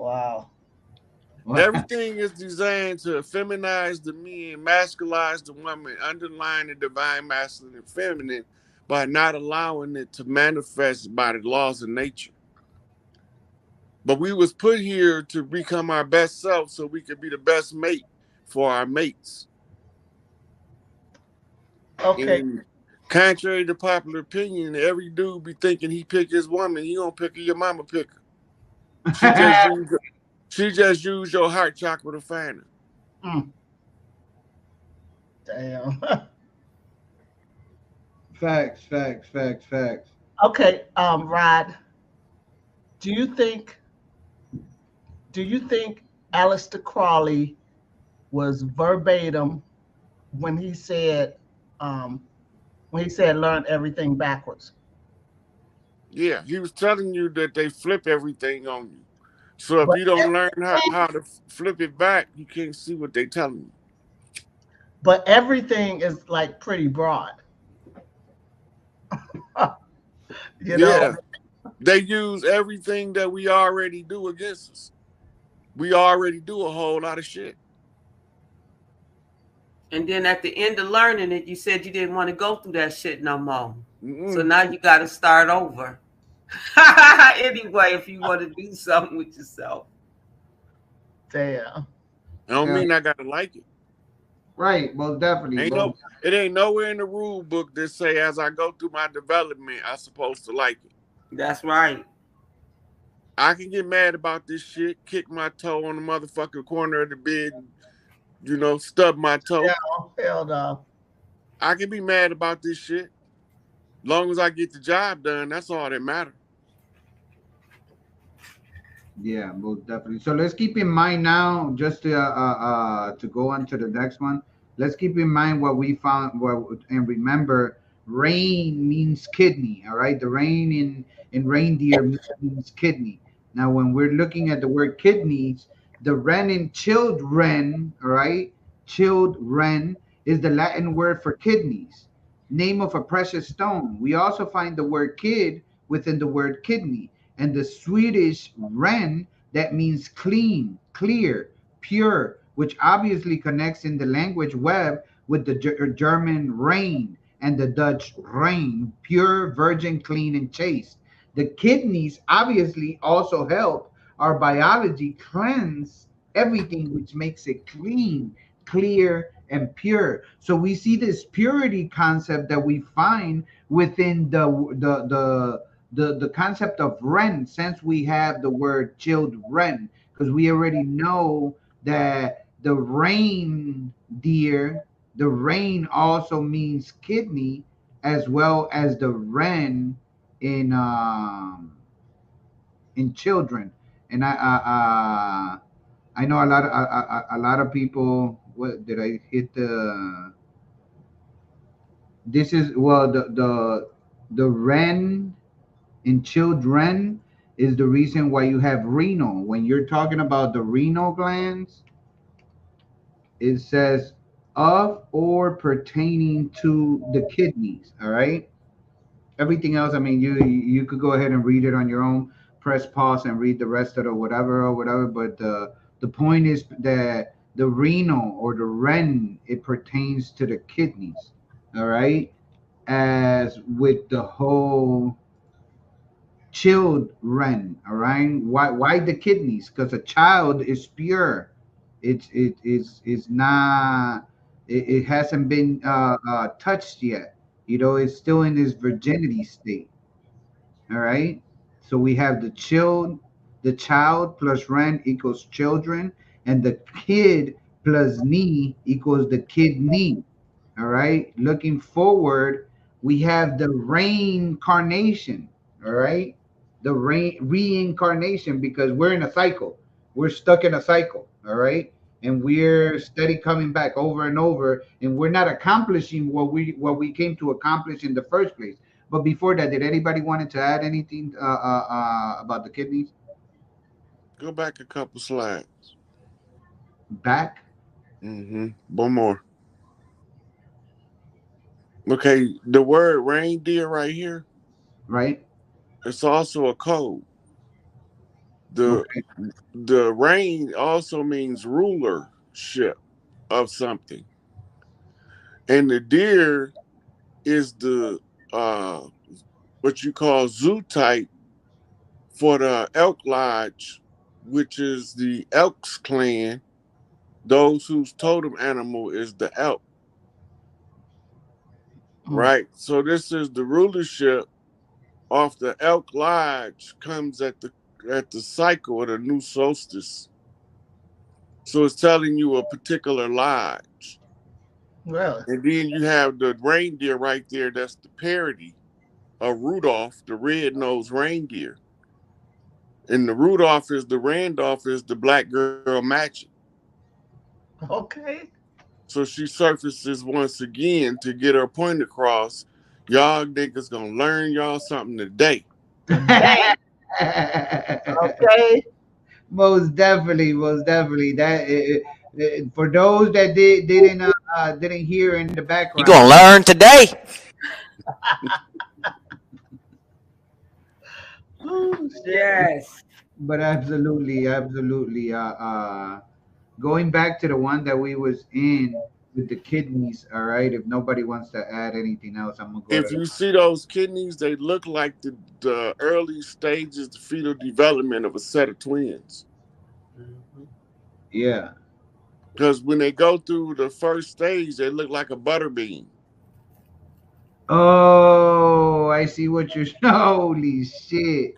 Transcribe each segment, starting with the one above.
Wow. Everything is designed to feminize the men, masculize the woman, underline the divine masculine and feminine by not allowing it to manifest by the laws of nature. But we was put here to become our best self so we could be the best mate for our mates. Okay. And contrary to popular opinion, every dude be thinking he pick his woman, he gonna pick her, your mama pick her. She just used she just used your heart chakra to find her. Mm, damn. Facts, facts, facts, facts. Okay, Rod, do you think do you think Aleister Crowley was verbatim when he said um learn everything backwards? Yeah, he was telling you that they flip everything on you. So if But you don't learn everything, how to flip it back, you can't see what they telling you. but everything is like pretty broad. you know. Yeah, they use everything that we already do against us. We already do a whole lot of shit. And then at the end of learning it, you said you didn't want to go through that shit no more. So Mm-mm. now you got to start over. Anyway, if you want to do something with yourself. Damn. I don't Yeah, mean I gotta like it. right. Well, definitely. Ain't Well, no, it ain't nowhere in the rule book that say as I go through my development, I supposed to like it. That's right. I can get mad about this shit, kick my toe on the motherfucking corner of the bed, stub my toe. Hell no. I can be mad about this shit. Long as I get the job done, that's all that matters. yeah, most definitely. So let's keep in mind now, just to go on to the next one. Let's keep in mind what we found. And remember, rain means kidney. All right, the rain in reindeer means kidney. Now, when we're looking at the word kidneys, the ren in children, all right, children is the Latin word for kidneys, name of a precious stone. We also find the word kid within the word kidney, and the Swedish ren, that means clean, clear, pure, which obviously connects in the language web with the German rain and the Dutch rain, pure, virgin, clean, and chaste. The kidneys obviously also help our biology cleanse everything, which makes it clean, clear, and pure. So we see this purity concept that we find within the concept of ren, since we have the word children, because we already know that the rain deer, the rain also means kidney, as well as the ren in children. And I know a lot of people. What did I hit the? This is, well, the ren in children is the reason why you have renal. When you're talking about the renal glands, it says of or pertaining to the kidneys. All right. Everything else, I mean, you could go ahead and read it on your own. Press pause and read the rest of it, or whatever. But the point is that the renal or the ren, it pertains to the kidneys. All right. As with the whole children, all right. Why the kidneys? Because a child is pure. It's not, it hasn't been touched yet. It's still in this virginity state. All right. So we have the child plus ren equals children, and the kid plus knee equals the kidney. All right. Looking forward, we have the reincarnation. All right. The reincarnation, because we're in a cycle. We're stuck in a cycle. All right. And we're steady coming back over and over, and we're not accomplishing what we came to accomplish in the first place. But before that, did anybody wanted to add anything about the kidneys? Go back a couple slides. Back, One more. Okay, the word reindeer right here, right? it's also a code. The Okay. the rain also means rulership of something. And the deer is the what you call zoo type for the elk lodge, which is the Elks clan, those whose totem animal is the elk, Mm. right? So this is the rulership off the elk lodge comes at the cycle of the new solstice. So it's telling you a particular lodge. Really? And then you have the reindeer right there, that's the parody of Rudolph, the red-nosed reindeer. And the Rudolph is the Randolph is the black girl matching. Okay. So she surfaces once again to get her point across. Y'all niggas gonna learn y'all something today. Today. Okay. Most definitely, most definitely. That for those that didn't hear in the You gonna background. learn today. Oh shit. Yes. But absolutely, absolutely. Going back to the one that we was in with the kidneys. All right. If nobody wants to add anything else, I'm gonna go If to you see those kidneys, they look like the early stages, the fetal development of a set of twins. Mhm. yeah. Because when they go through the first stage, they look like a butter bean, Oh, I see what you're. Holy shit.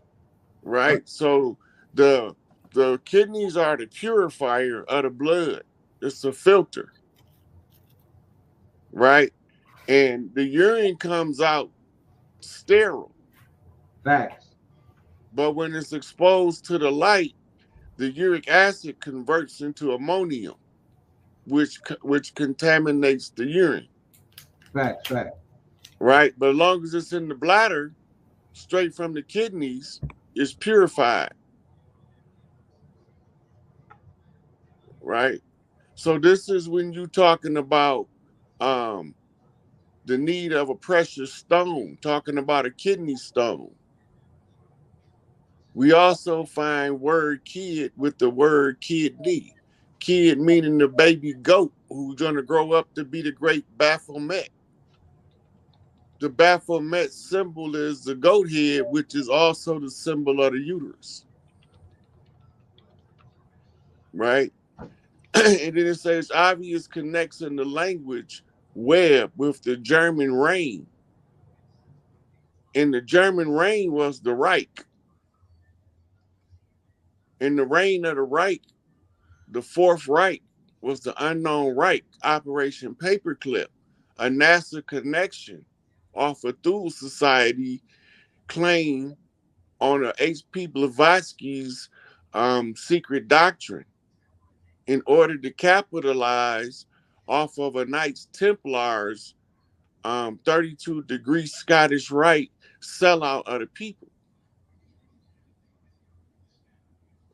right? So the the kidneys are the purifier of the blood. It's a filter, right? And the urine comes out sterile, Facts. but when it's exposed to the light, the uric acid converts into ammonium, which contaminates the urine, Facts. Facts. right? But as long as it's in the bladder, straight from the kidneys, it's purified, right? So this is when you talking about um, the need of a precious stone, talking about a kidney stone. We also find word kid with the word kidney. Kid meaning the baby goat who's gonna grow up to be the great Baphomet. The Baphomet symbol is the goat head, which is also the symbol of the uterus, right? And then it says obvious connection to language web with the German reign. And the German reign was the Reich. In the reign of the Reich, the Fourth Reich was the unknown Reich, Operation Paperclip, a NASA connection off a Thule Society claim on a H.P. Blavatsky's secret doctrine in order to capitalize off of a Knights Templars 32-degree Scottish Rite sellout of the people.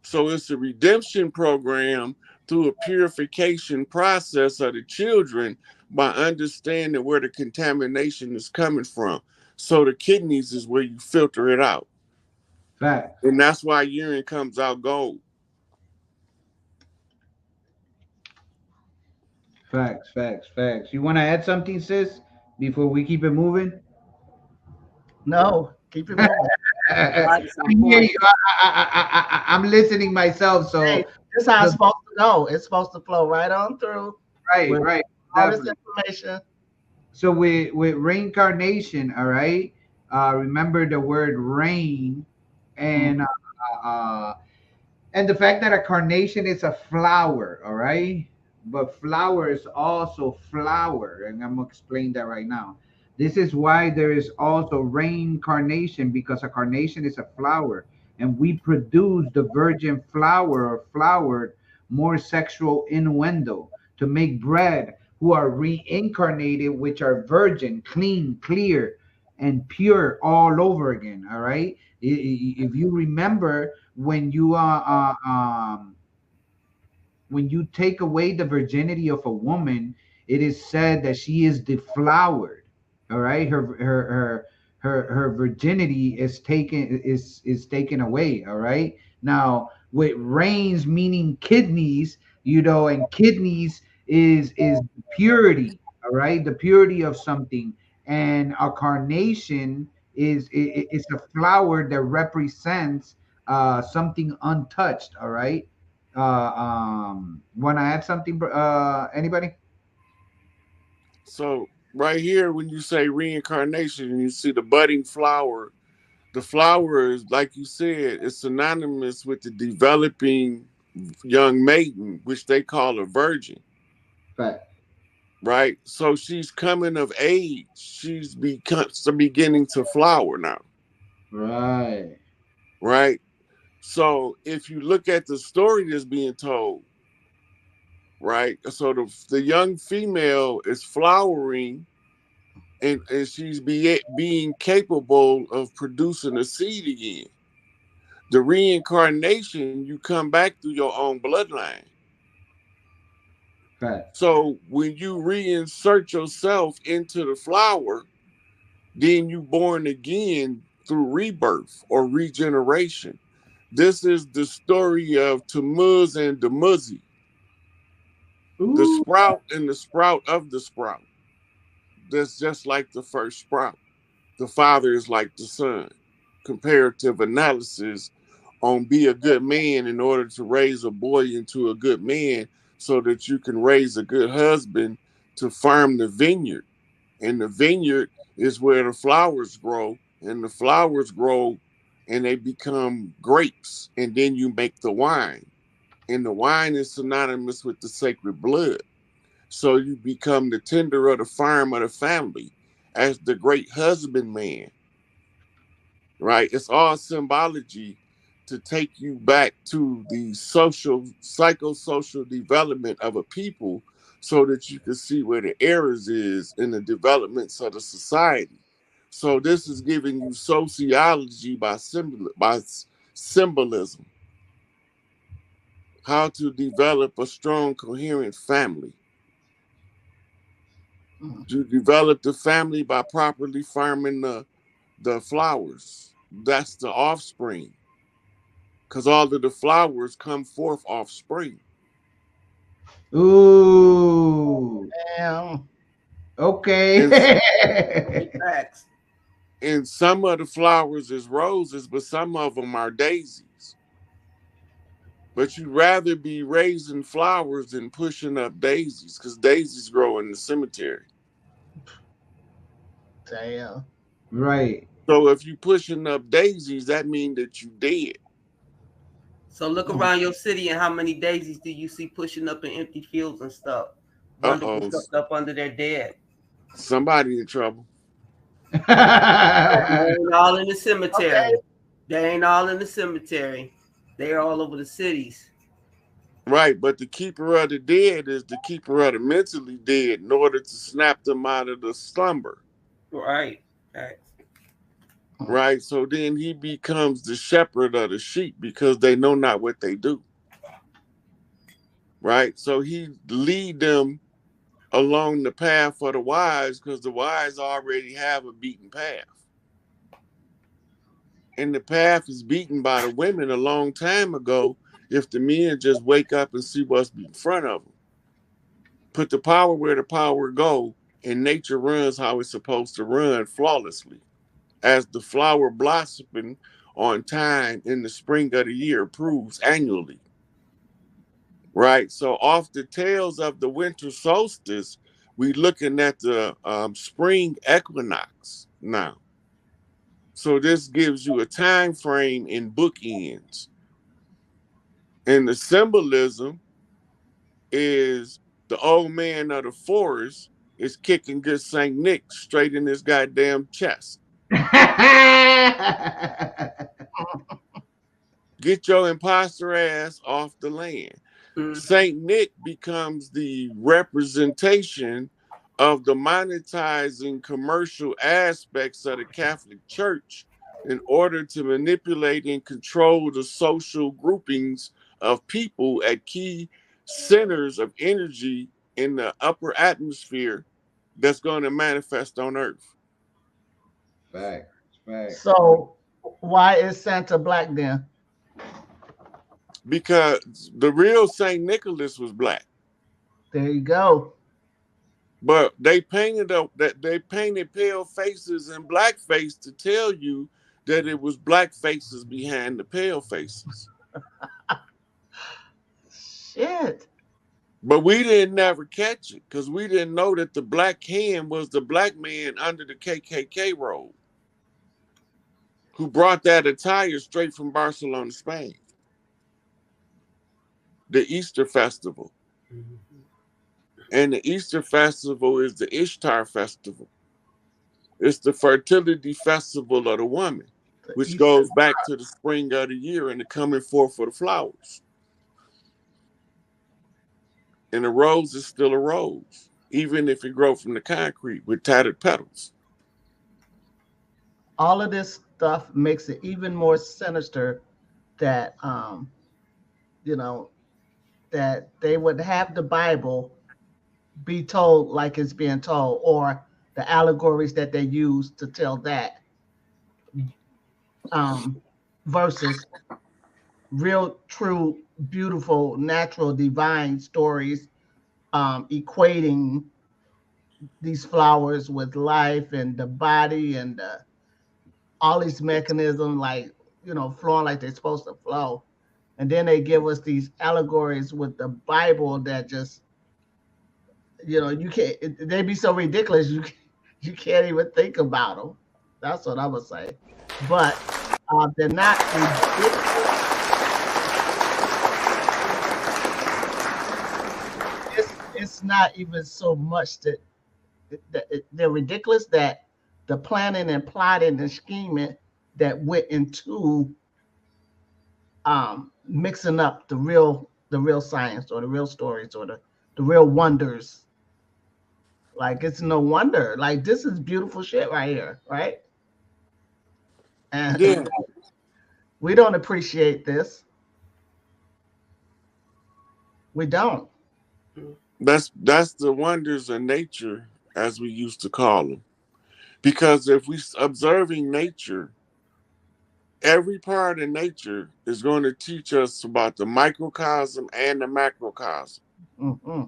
So it's a redemption program through a purification process of the children by understanding where the contamination is coming from. So the kidneys is where you filter it out. Facts. And that's why urine comes out gold. Facts. Facts. Facts. You want to add something, sis, before we keep it moving? No, keep it moving. I That's hear important. you. I'm listening myself. Hey, So, this is how it's so supposed to go. It's supposed to flow right on through right, with right, all this definitely. information. So with reincarnation, all right. Remember the word rain, Mm. and and the fact that a carnation is a flower, all right? But flower is also flower, and I'm gonna explain that right now. This is why there is also reincarnation, because a carnation is a flower, and we produce the virgin flower or flowered more sexual innuendo to make bread, who are reincarnated, which are virgin, clean, clear, and pure all over again. All right. If you remember, when you take away the virginity of a woman, it is said that she is deflowered. All right, her virginity is taken away. All right. Now with rains meaning kidneys, and kidneys is purity. All right, the purity of something. And a carnation is a flower that represents something untouched. All right. Want to add something? Anybody? So right here, when you say reincarnation, and you see the budding flower, the flower is, like you said, is synonymous with the developing young maiden, which they call a virgin. Fact. Right? So she's coming of age. She's beginning to flower now. Right. Right? So if you look at the story that's being told, right? So the young female is flowering, and she's being capable of producing a seed again. The reincarnation, you come back through your own bloodline. Fact. So when you reinsert yourself into the flower, then you born again through rebirth or regeneration. This is the story of Tammuz and Dumuzi, the Ooh. sprout and the sprout of the sprout. That's just like the first sprout. The father is like the son. Comparative analysis on be a good man in order to raise a boy into a good man so that you can raise a good husband to farm the vineyard. And the vineyard is where the flowers grow, and the flowers grow and they become grapes, and then you make the wine. And the wine is synonymous with the sacred blood. So you become the tender of the farm of the family as the great husbandman, right? It's all symbology to take you back to the social, psychosocial development of a people so that you can see where the errors is in the developments of the society. So this is giving you sociology by symbolism, how to develop a strong, coherent family. You develop the family by properly farming the flowers. That's the offspring. Because all of the flowers come forth offspring. Ooh. Damn. And, Okay. Facts. and some of the flowers is roses, but some of them are daisies. But you'd rather be raising flowers than pushing up daisies, because daisies grow in the cemetery. Damn. Right. So if you pushing up daisies, that means that you dead. So look around your city and how many daisies do you see pushing up in empty fields and stuff? Bundles of Uh-oh. stuff up under their dead. Somebody in trouble. They ain't all in the cemetery. Okay. They ain't all in the cemetery. They are all over the cities. Right, but the keeper of the dead is the keeper of the mentally dead in order to snap them out of the slumber. Right. Right. Right, so then he becomes the shepherd of the sheep because they know not what they do. Right, so he lead them along the path for the wise because the wise already have a beaten path. And the path is beaten by the women a long time ago if the men just wake up and see what's in front of them. Put the power where the power go, and nature runs how it's supposed to run flawlessly. As the flower blossoming on time in the spring of the year proves annually. Right? So off the tails of the winter solstice, we looking at the spring equinox now. So this gives you a time frame in bookends. And the symbolism is the old man of the forest is kicking good Saint Nick straight in his goddamn chest. Get your imposter ass off the land. Saint Nick becomes the representation of the monetizing commercial aspects of the Catholic Church in order to manipulate and control the social groupings of people at key centers of energy in the upper atmosphere that's going to manifest on Earth. Fact. Right. So why is Santa black then? Because the real Saint Nicholas was black. There you go. But they painted pale faces and black face to tell you that it was black faces behind the pale faces. Shit. But we didn't never catch it because we didn't know that the black hand was the black man under the KKK robe who brought that attire straight from Barcelona, Spain. The Easter festival. And the Easter festival is the Ishtar festival. It's the fertility festival of the woman, The which Easter. goes back to the spring of the year and the coming forth of the flowers. And a rose is still a rose, even if it grows from the concrete with tattered petals. All of this stuff makes it even more sinister that you know, that they would have the Bible be told like it's being told, or the allegories that they use to tell that, versus real, true, beautiful, natural, divine stories, equating these flowers with life and the body and all these mechanisms, like, flowing like they're supposed to flow. And then they give us these allegories with the Bible that just, you can't. They be so ridiculous. You can't even think about them. That's what I would say. But they're not ridiculous. It's not even so much that they're ridiculous, that the planning and plotting and scheming that went into mixing up the real science or the real stories or the real wonders. Like, it's no wonder. Like, this is beautiful shit right here, right? And Yeah, we don't appreciate this. We don't. that's the wonders of nature, as we used to call them. Because if we observing nature, every part of nature is going to teach us about the microcosm and the macrocosm. Mm-hmm.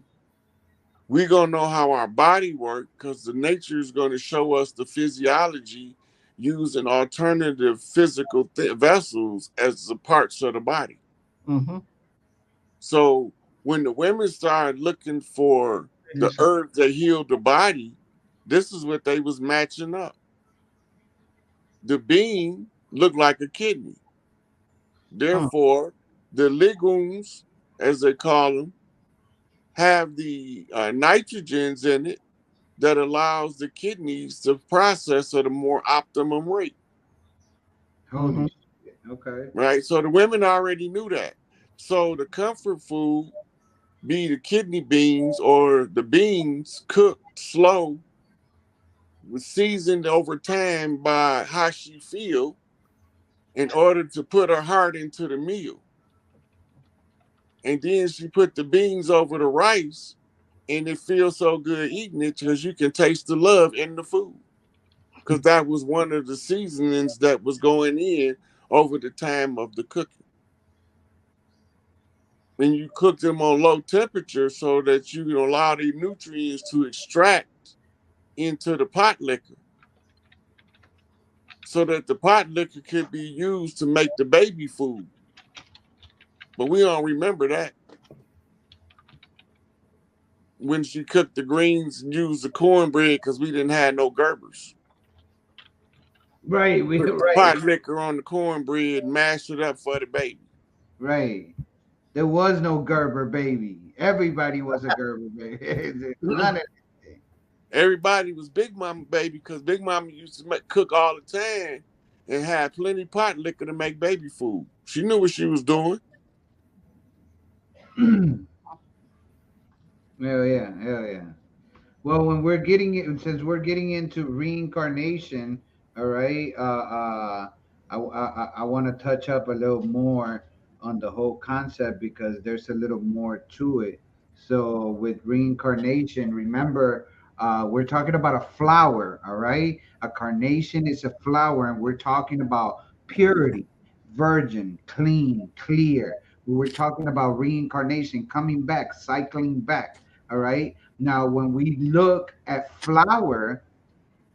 We're going to know how our body works because the nature is going to show us the physiology using alternative physical vessels as the parts of the body. Mm-hmm. So when the women started looking for the herbs that healed the body, this is what they was matching up. The bean looked like a kidney. Therefore, the legumes, as they call them, have the nitrogens in it that allows the kidneys to process at a more optimum rate. Holy shit. Okay. Right? So the women already knew that. So the comfort food be the kidney beans or the beans cooked slow, seasoned over time by how she feel in order to put her heart into the meal. And then she put the beans over the rice, and it feels so good eating it because you can taste the love in the food. Because that was one of the seasonings that was going in over the time of the cooking. And you cook them on low temperature so that you can allow the nutrients to extract into the pot liquor, so that the pot liquor could be used to make the baby food. But we don't remember that. When she cooked the greens and used the cornbread because we didn't have no Gerbers. Right. Put the pot liquor on the cornbread and mash it up for the baby. Right. There was no Gerber baby. Everybody was a Gerber baby. None of it. Everybody was Big Mama baby because Big Mama used to cook all the time and had plenty pot liquor to make baby food. She knew what she was doing. Hell yeah, hell yeah. Well, when we're getting it, since we're getting into reincarnation, all right. I want to touch up a little more on the whole concept because there's a little more to it. So with reincarnation, remember, We're talking about a flower, all right? A carnation is a flower, and we're talking about purity, virgin, clean, clear. We're talking about reincarnation, coming back, cycling back, all right? Now, when we look at flower,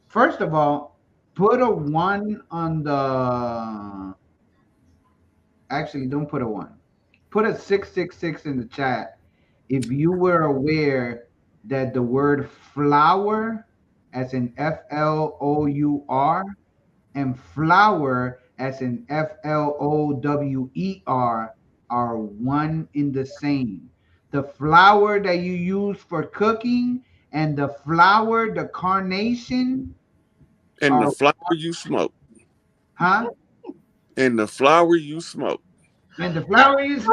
first of all, put a one on the. Actually, don't put a one. Put a 666 in the chat if you were aware that the word flower, as in FLOUR, and flower, as in FLOWER, are one in the same. The flower that you use for cooking and the flower, the carnation, And the are, flower you smoke. huh? And the flower you smoke. And the flower is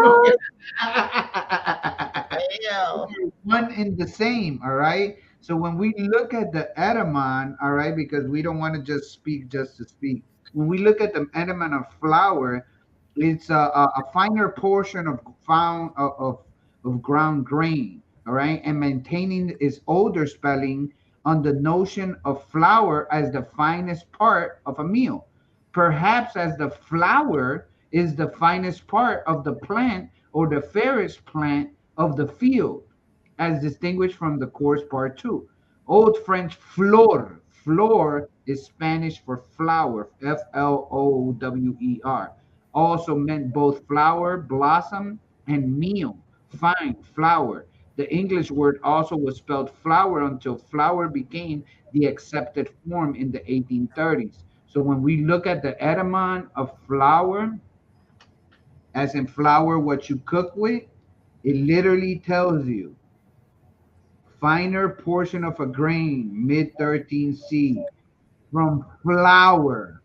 Damn. one in the same, all right? So when we look at the Edaman, all right, because we don't want to just speak just to speak. When we look at the Edaman of flour, it's a finer portion of found of ground grain, all right, and maintaining its older spelling on the notion of flour as the finest part of a meal, perhaps as the flower is the finest part of the plant or the fairest plant of the field, as distinguished from the coarse part too. Old French flor, flor is Spanish for flower, FLOWER, also meant both flower, blossom, and meal, fine flour. The English word also was spelled flower until flour became the accepted form in the 1830s. So when we look at the etymon of flour, as in flour, what you cook with, it literally tells you finer portion of a grain, mid 13C, from flour.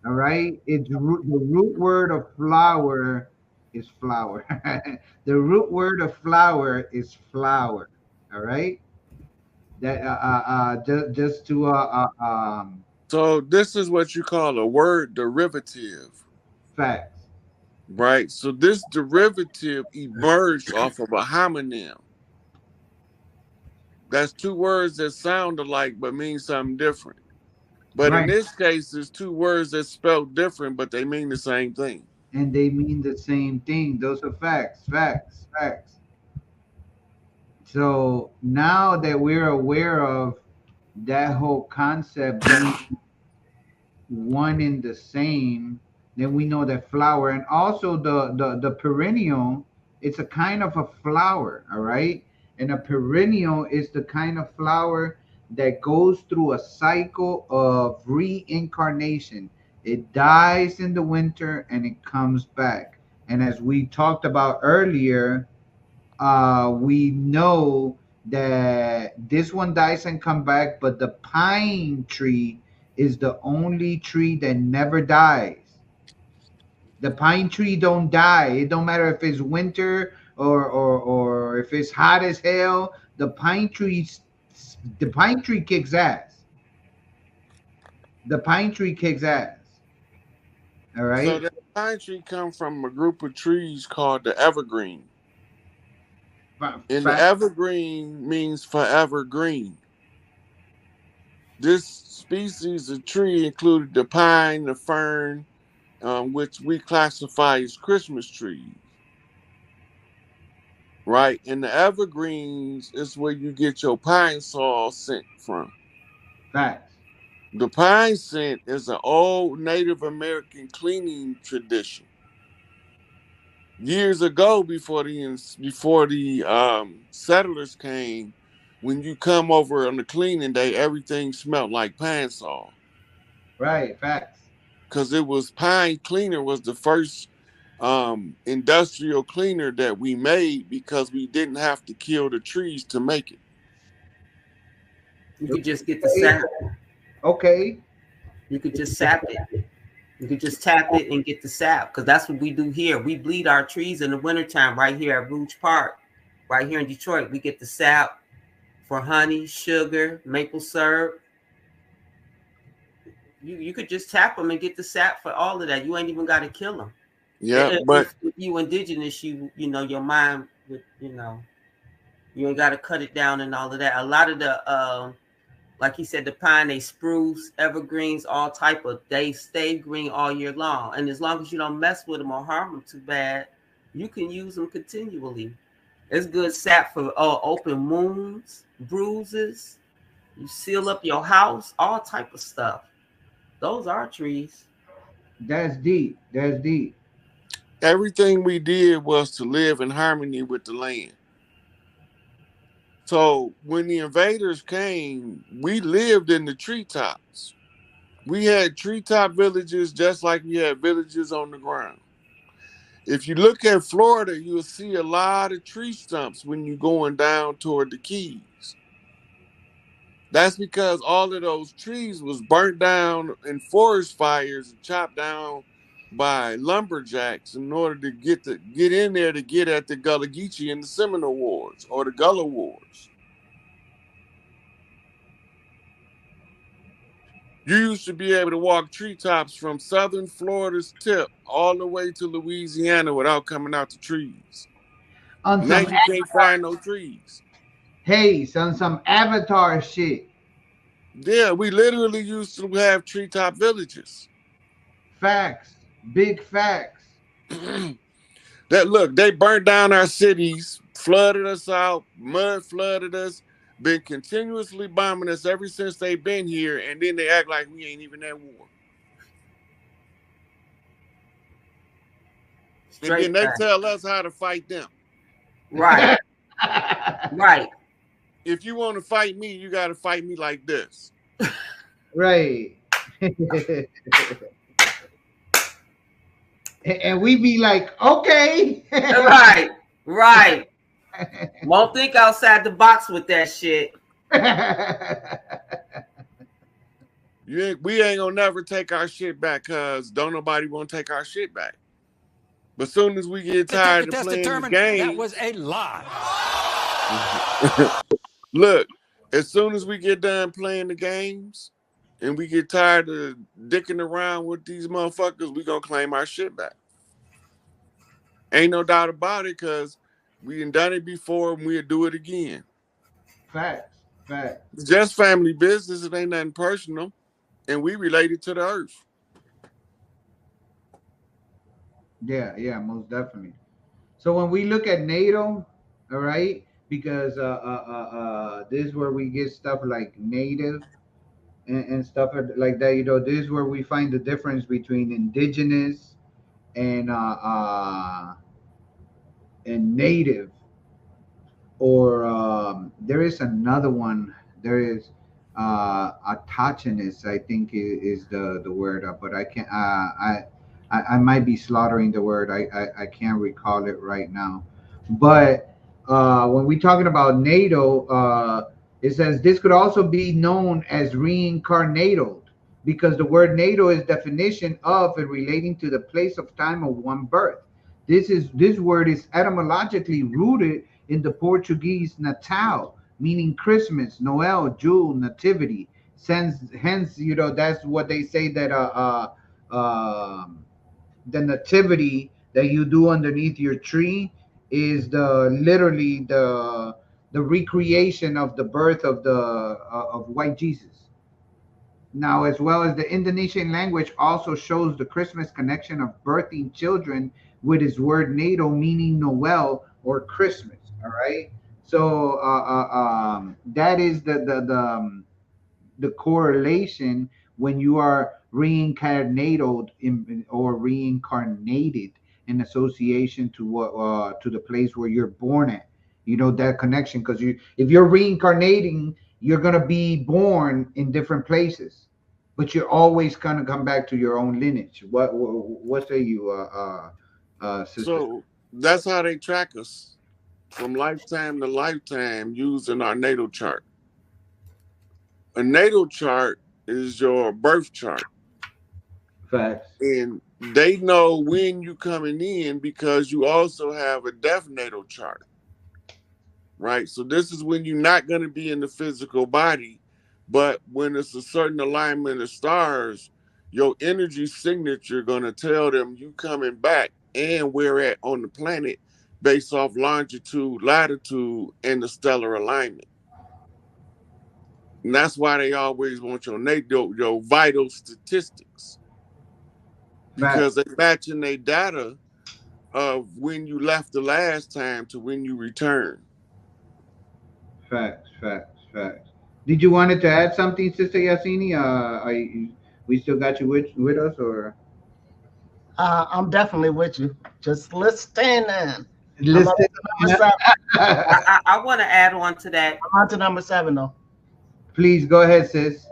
All right. The root word of flower is flower. The root word of flower is flower. All right. That just to So this is what you call a word derivative, facts. right? So this derivative emerged off of a homonym. That's two words that sound alike but mean something different. But in Right. this case, it's two words that spelled different, but they mean the same thing. And they mean the same thing. Those are facts, facts, facts. So now that we're aware of that whole concept being one in the same, then we know that flower, and also the perennial, it's a kind of a flower, all right? And a perennial is the kind of flower that goes through a cycle of reincarnation. It dies in the winter and it comes back. And as we talked about earlier, we know that this one dies and come back, but the pine tree is the only tree that never dies. The pine tree don't die. It don't matter if it's winter or if it's hot as hell. The pine tree kicks ass. The pine tree kicks ass. All So right. that pine tree comes from a group of trees called the evergreen. And the Fact. evergreen means forever green. This species of tree included the pine, the fern, which we classify as Christmas trees, right? And the evergreens is where you get your pine sol scent from. Facts. The pine scent is an old Native American cleaning tradition. Years ago, before the settlers came, when you come over on the cleaning day, everything smelled like pine sol Right. Facts. because it was pine cleaner was the first industrial cleaner that we made because we didn't have to kill the trees to make it. You could just get the Okay. sap. Okay. You could just sap it. You could just tap it and get the sap, because that's what we do here. We bleed our trees in the wintertime right here at Rouge Park, right here in Detroit. We get the sap for honey, sugar, maple syrup. You could just tap them and get the sap for all of that. You ain't even got to kill them. Yeah, but If you indigenous, you know your mind would You ain't got to cut it down and all of that. A lot of the like he said, the pine, they spruce, evergreens, all type of, they stay green all year long. And as long as you don't mess with them or harm them too bad, you can use them continually. It's good sap for open wounds, bruises. You seal up your house, all type of stuff. Those are trees. That's deep. That's deep. Everything we did was to live in harmony with the land. So when the invaders came, we lived in the treetops. We had treetop villages just like we had villages on the ground. If you look at Florida, you'll see a lot of tree stumps when you're going down toward the Keys. That's because all of those trees was burnt down in forest fires and chopped down by lumberjacks in order to get in there to get at the Gullah Geechee and the Seminole Wars or the Gullah Wars. You used to be able to walk treetops from southern Florida's tip all the way to Louisiana without coming out the trees. On Now some you can't find no trees. Hey, on some Avatar shit. Yeah, we literally used to have treetop villages. Facts. Big facts. That look, they burned down our cities, flooded us out, mud flooded us, been continuously bombing us ever since they've been here, and then they act like we ain't even at war. Straight and then they back. tell us how to fight them. Right. Right. If you want to fight me, you got to fight me like this. Right. And we be like, okay. Right. Right. Won't think outside the box with that shit. We ain't gonna never take our shit back because don't nobody want to take our shit back. But soon as we get tired of playing the game, that was a lie. Look, as soon as we get done playing the games and we get tired of dicking around with these motherfuckers, we gonna claim our shit back. Ain't no doubt about it, because we done it before and we'll do it again. Facts. Facts. It's just family business. It ain't nothing personal. And we related to the earth. Yeah, yeah, most definitely. So when we look at NATO, all right, because this is where we get stuff like native and stuff like that. You know, this is where we find the difference between indigenous and native. Or there is another one. There is autochthonous, I think is the word, but I can't. I might be slaughtering the word. I can't recall it right now. But when we're talking about NATO, it says this could also be known as reincarnated because the word NATO is definition of and relating to the place of time of one birth. This word is etymologically rooted in the Portuguese Natal, meaning Christmas, Noel, Jule, Nativity. Hence, you know, that's what they say that the nativity that you do underneath your tree is literally the recreation of the birth of the of white Jesus. Now, as well as the Indonesian language also shows the Christmas connection of birthing children with its word natal, meaning Noel or Christmas. All right. So that is the correlation when you are reincarnated or reincarnated in association to what to the place where you're born at. You know that connection because if you're reincarnating, you're gonna be born in different places, but you're always gonna come back to your own lineage. What say you, sister? So that's how they track us from lifetime to lifetime using our natal chart. A natal chart is your birth chart. Facts. And they know when you coming in because you also have a death natal chart. Right? So this is when you're not going to be in the physical body, but when it's a certain alignment of stars, your energy signature going to tell them you coming back and where at on the planet based off longitude, latitude, and the stellar alignment. And that's why they always want your vital statistics, because Facts. they're matching their data of when you left the last time to when you return. Facts. Facts. Facts. Did you wanted to add something, Sister Yasini? We still got you with us, or I'm definitely with you. Just listening. I'm up listen? to number 7. I want to add on to that. I'm on to number 7 though. Please go ahead, sis.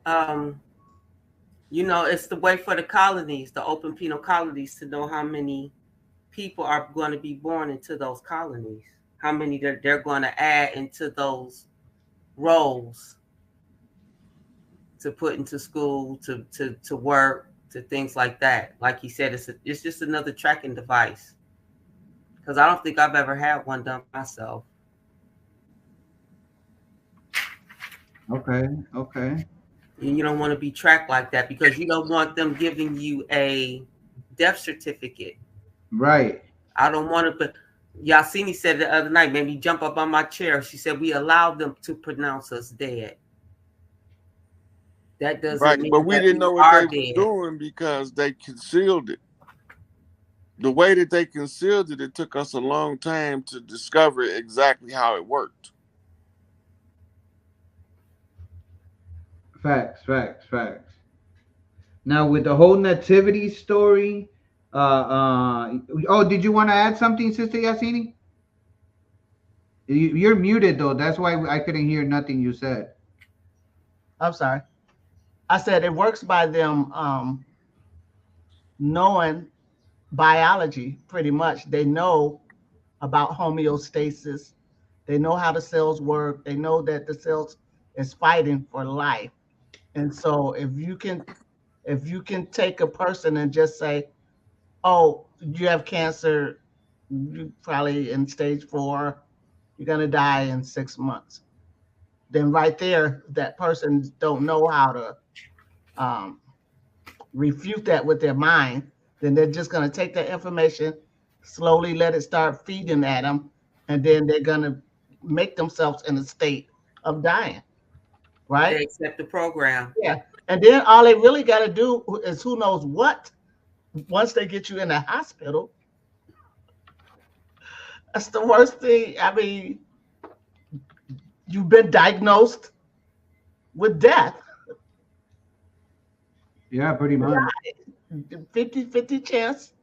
Um, it's the way for the colonies, the open penal colonies, to know how many people are going to be born into those colonies, how many they're going to add into those roles to put into school, to work, to things like that. Like he said, it's just another tracking device. Because I don't think I've ever had one done myself. Okay. Okay. You don't want to be tracked like that, because you don't want them giving you a death certificate. Right. I don't want to. But Yasini said the other night, made me jump up on my chair. She said we allowed them to pronounce us dead. That doesn't Right, mean but we that didn't know we what are they dead. were doing because they concealed it. The way that they concealed it, it took us a long time to discover exactly how it worked. Facts. Facts. Facts. Now with the whole nativity story, oh, did you want to add something, Sister Yasini? You're muted though. That's why I couldn't hear nothing you said. I'm sorry. I said it works by them knowing biology pretty much. They know about homeostasis. They know how the cells work. They know that the cells is fighting for life. And so if you can take a person and just say, "Oh, you have cancer, you probably in stage 4, you're going to die in 6 months." Then right there, that person don't know how to um, refute that with their mind. Then they're just going to take that information, slowly let it start feeding at them, and then they're going to make themselves in a state of dying, They right? accept the program. Yeah. And then all they really got to do is who knows what. Once they get you in the hospital, that's the worst thing. I mean, you've been diagnosed with death. Yeah, pretty much. 50-50 chance.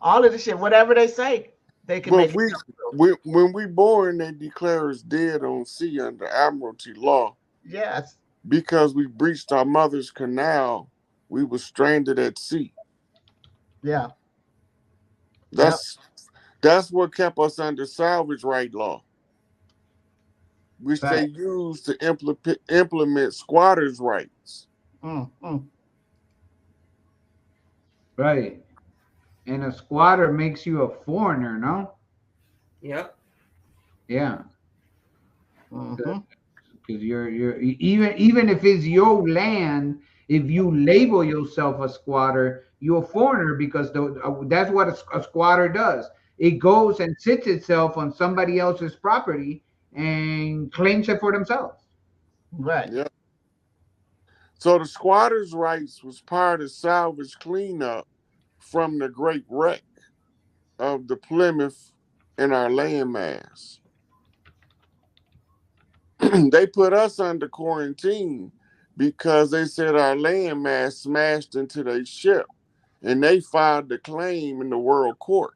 All of the shit, whatever they say, they can But make it come true. when we born, they declare us dead on sea under Admiralty law Yes. because we breached our mother's canal. We were stranded at sea. Yeah. Yep. That's that's what kept us under salvage right law, which they Fact. used to implement squatters' rights. Mm. Right. And a squatter makes you a foreigner, no? Yep. Yeah. Mm-hmm. Because you're even if it's your land, if you label yourself a squatter, you're a foreigner because that's what a squatter does. It goes and sits itself on somebody else's property and claims it for themselves. Right. Yeah. So the squatters' rights was part of salvage cleanup from the great wreck of the Plymouth and our landmass. They put us under quarantine because they said our landmass smashed into their ship, and they filed the claim in the world court.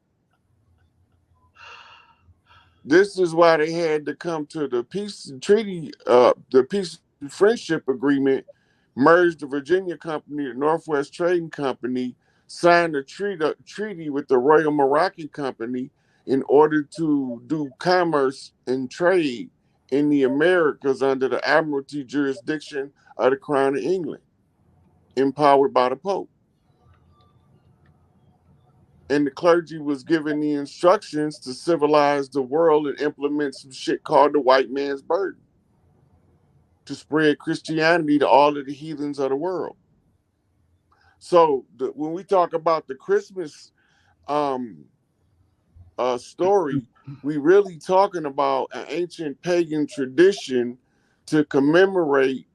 This is why they had to come to the peace treaty, the peace and friendship agreement, merge the Virginia Company, the Northwest Trading Company, signed a treaty with the Royal Moroccan Company in order to do commerce and trade in the Americas under the Admiralty jurisdiction of the Crown of England, empowered by the Pope. And the clergy was given the instructions to civilize the world and implement some shit called the white man's burden to spread Christianity to all of the heathens of the world. So when we talk about the Christmas story, we really talking about an ancient pagan tradition to commemorate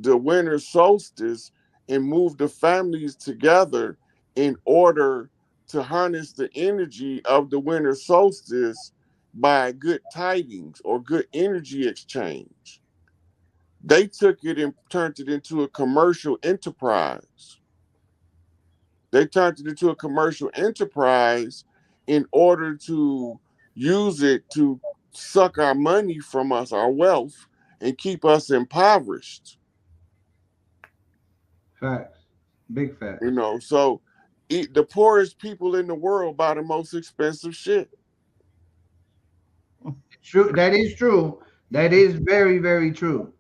the winter solstice and move the families together in order to harness the energy of the winter solstice by good tidings or good energy exchange. They took it and turned it into a commercial enterprise. They turned it into a commercial enterprise in order to use it to suck our money from us, our wealth, and keep us impoverished. Facts. Big You facts. know, so the poorest people in the world buy the most expensive shit. True. That is true. That is very, very true.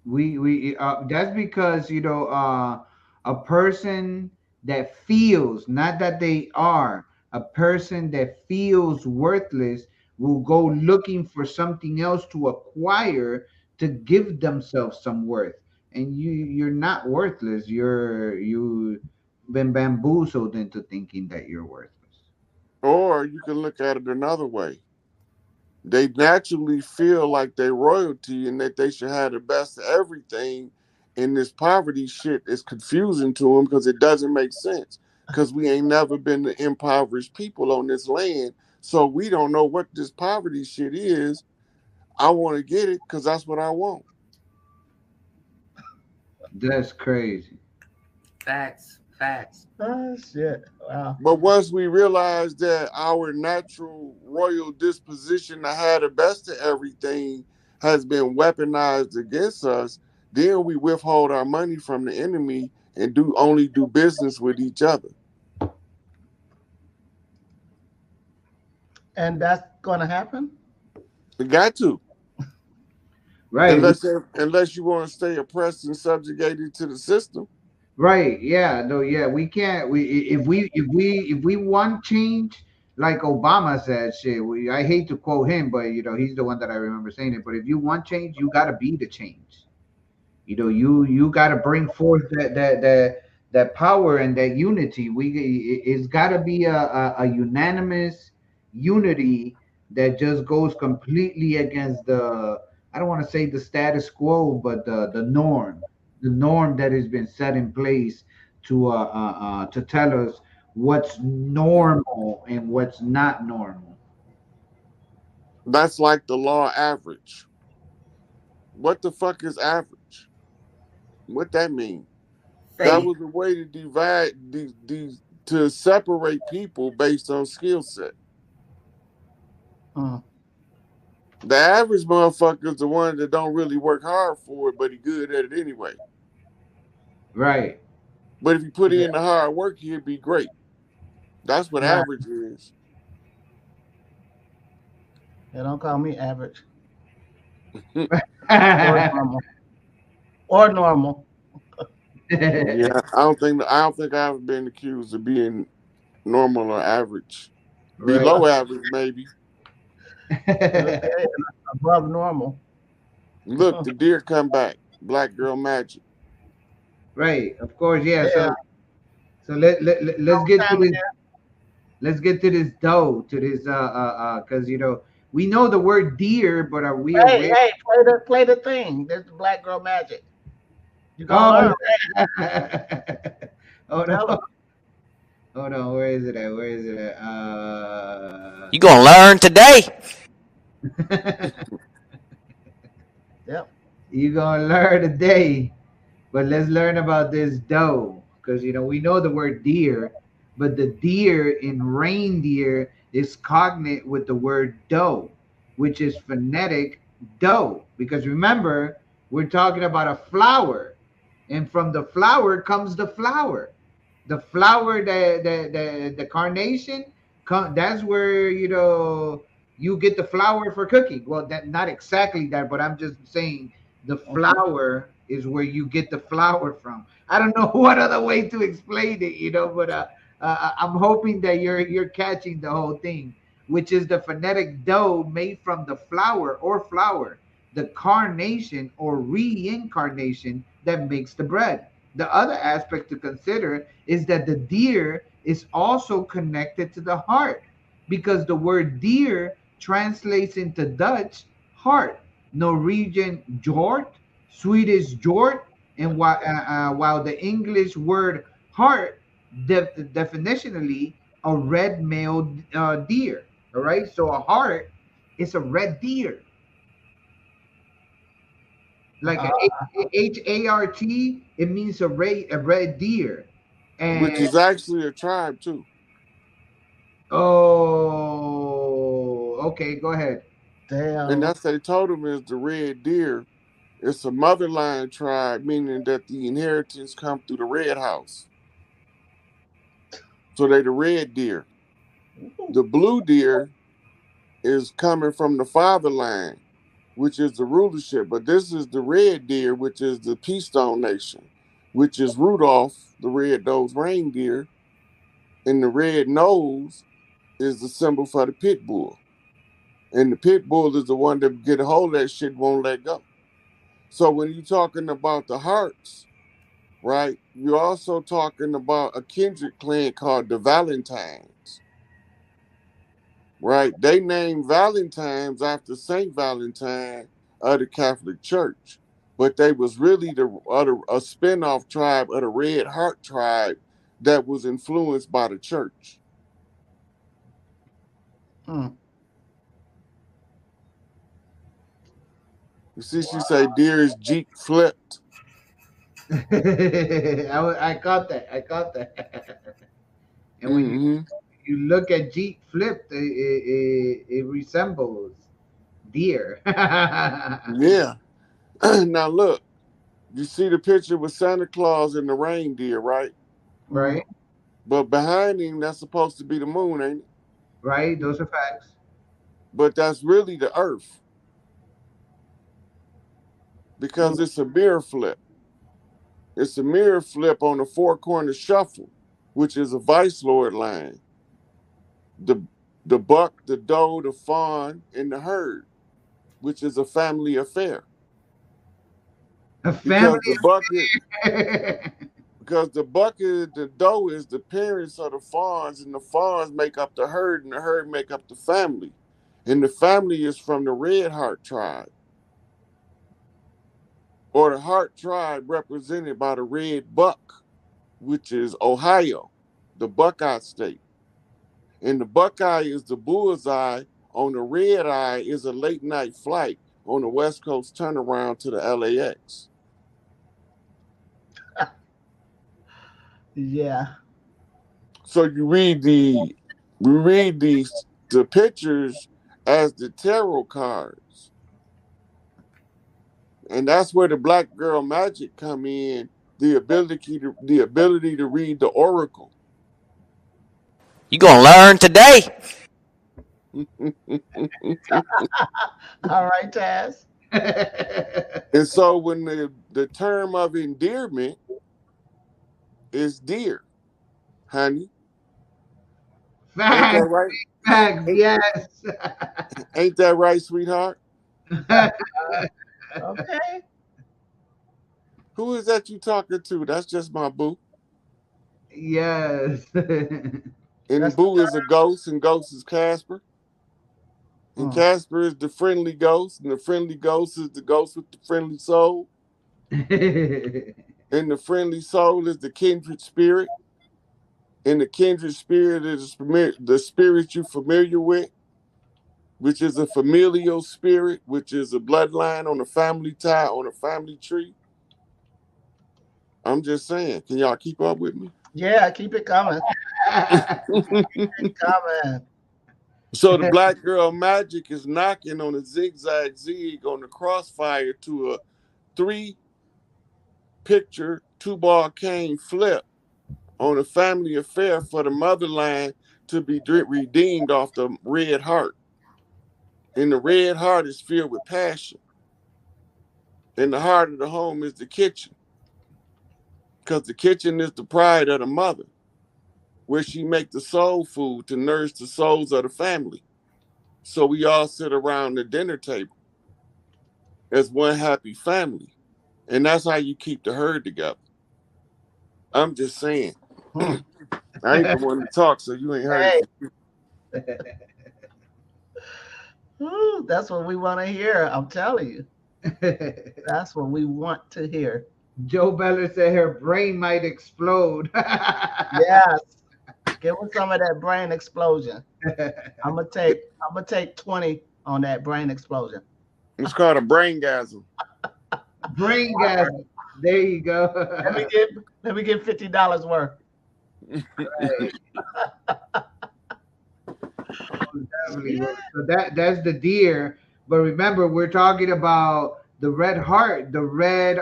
We That's because a person that feels, not that they are, a person that feels worthless will go looking for something else to acquire to give themselves some worth. And you're not worthless. You've been bamboozled into thinking that you're worthless. Or you can look at it another way. They naturally feel like they're royalty and that they should have the best of everything. And this poverty shit is confusing to them because it doesn't make sense. Because we ain't never been the impoverished people on this land. So we don't know what this poverty shit is. I want to get it because that's what I want. That's crazy. Facts. Facts. Oh, shit. Wow. But once we realize that our natural royal disposition to have the best of everything has been weaponized against us, then we withhold our money from the enemy and only do business with each other. And that's going to happen? We got to. Right. Unless you want to stay oppressed and subjugated to the system. Right. Yeah. No. Yeah. We can't. If we want change, like Obama said, shit. I hate to quote him, but he's the one that I remember saying it. But if you want change, you got to be the change. You got to bring forth that power and that unity. It's got to be a unanimous unity that just goes completely against the, I don't want to say the status quo, but the norm that has been set in place to tell us what's normal and what's not normal. That's like the law average. What the fuck is average? What that mean? That Faith. was a way to divide to separate people based on skill set. Mm. The average motherfucker is the one that don't really work hard for it, but he good at it anyway. Right. But if you put Yeah. in the hard work, he'd be great. That's what Right. average is. Yeah, don't call me average or Right. normal. Or normal. Yeah, I don't think I've been accused of being normal or average. Below average, maybe. Okay. Above normal. Right. Look, the deer come back. Black girl magic. Right, of course, yeah. Yeah. So let's Long get to time this. ago. Let's get to this dough. To this because we know the word deer, but are we Hey, aware? hey, play the thing. This is Black Girl Magic. You're gonna Oh, learn. hold Tell on, them. hold on. Where is it at? Where is it at? You gonna learn today. Yep. You gonna learn today, but let's learn about this doe because we know the word deer, but the deer in reindeer is cognate with the word doe, which is phonetic doe. Because remember, we're talking about a flower, and from the flower comes the flower. The flower, the carnation, that's where you get the flour for cooking. Well, that not exactly that, but I'm just saying the Mhm. flour is where you get the flour from. I don't know what other way to explain it, but I'm hoping that you're catching the whole thing, which is the phonetic dough made from the flour or flour, the carnation or reincarnation that makes the bread. the other aspect to consider is that the deer is also connected to the heart, because the word deer translates into Dutch heart, Norwegian jord, Swedish jord, and while the English word heart definitionally a red male deer. All right, so a heart is a red deer, like a HART. It means a red deer, which and is actually a tribe too. oh, okay, go ahead. And Damn. that's they told him is the red deer. It's a motherline tribe, meaning that the inheritance come through the red house. So they the red deer. The blue deer is coming from the fatherland, which is the rulership. But this is the red deer, which is the Peastone Nation, which is Rudolph, the red-nosed reindeer, and the red nose is the symbol for the pit bull. And the pit bull is the one that get a hold of that shit and won't let go. So when you're talking about the hearts, right, you're also talking about a kindred clan called the Valentines, right? They named Valentines after Saint Valentine of the Catholic Church, but they was really a spinoff tribe of the Red Heart tribe that was influenced by the church. Hmm. You see, she say, "Dear is Jeep flipped." I got that. I got that. And when Mm-hmm. you look at Jeep flipped, it resembles deer. Yeah. Now look, you see the picture with Santa Claus and the reindeer, right? Right? But behind him, that's supposed to be the moon, ain't it? Right? Those are facts. But that's really the Earth because it's a mirror flip. It's a mirror flip on the four corner shuffle, which is a vice lord line. The the buck, the doe, the fawn, and the herd, which is a family affair. A Because family the buck is affair. because the buck is the doe is the parents of the fawns, and the fawns make up the herd, and the herd make up the family. And the family is from the Red Heart tribe, or the Heart tribe represented by the red buck, which is Ohio, the Buckeye state. And the Buckeye is the bullseye. On the red eye is a late night flight on the West Coast turnaround to the LAX. Yeah. So we read the pictures as the tarot cards. And that's where the black girl magic come in, the ability to read the oracle. You gonna learn today. All right, Taz. And so when the term of endearment is dear, honey. Ain't that Facts, right? facts, Ain't, yes. ain't that right, sweetheart? Okay. Who is that you talking to? That's just my boo. Yes. And That's the boo is a ghost, and ghost is Casper. And term. Casper is the friendly ghost, and the friendly ghost is the ghost with the friendly soul. And the friendly soul is the kindred spirit. And the kindred spirit is the spirit you're familiar with, which is a familial spirit, which is a bloodline on a family tie, on a family tree. I'm just saying, can y'all keep up with me? Yeah, keep it coming. Coming. So the black girl magic is knocking on a zigzag zig on the crossfire to a three picture two ball cane flip on a family affair for the motherland to be redeemed off the red heart. And the red heart is filled with passion. And the heart of the home is the kitchen. Because the kitchen is the pride of the mother, where she make the soul food to nourish the souls of the family. So we all sit around the dinner table as one happy family. And that's how you keep the herd together. I'm just saying. Hmm. I ain't the one to talk, so you ain't heard. Hey. Ooh, that's what we want to hear. I'm telling you. That's what we want to hear. Joe Beller said her brain might explode. Yes. Give us some of that brain explosion. I'm gonna take 20 on that brain explosion. It's called a brain gasm. Brain gas. There you go. Let me get $50 worth. Right. Definitely. Yeah. So that's the deer. But remember, we're talking about the red heart, the red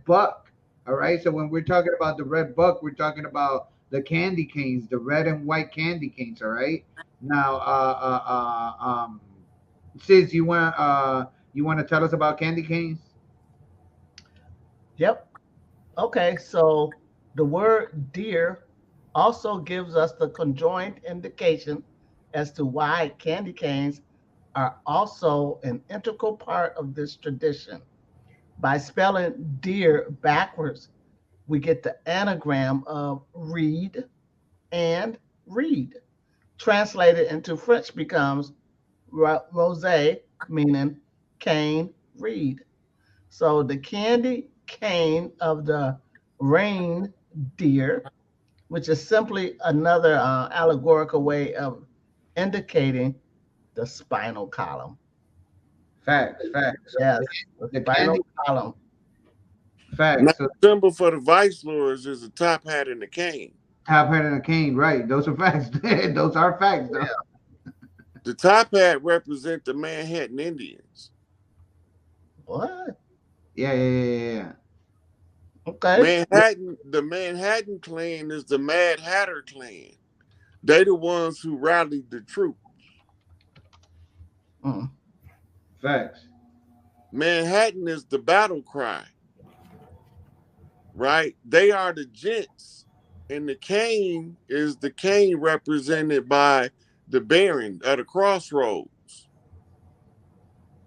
buck. All right. So when we're talking about the red buck, we're talking about the candy canes, the red and white candy canes. All right. Now, Sis, you want to tell us about candy canes? Yep. Okay, so the word deer also gives us the conjoined indication as to why candy canes are also an integral part of this tradition. By spelling deer backwards, we get the anagram of reed and reed. Translated into French becomes rosé, meaning cane reed. So the candy cane of the reindeer, which is simply another allegorical way of indicating the spinal column. Facts, facts. Yes, the The spinal candy column. Now, facts. So the symbol for the vice lords is a top hat and a cane. top hat and a cane, right? Those are facts. Those are facts, though. Yeah. The top hat represent the Manhattan Indians. What? Yeah. Okay. The Manhattan clan is the Mad Hatter clan. They the ones who rallied the troops. Mm. Facts. Manhattan is the battle cry, right? They are the gents. And the cane is the cane represented by the Baron at a crossroads,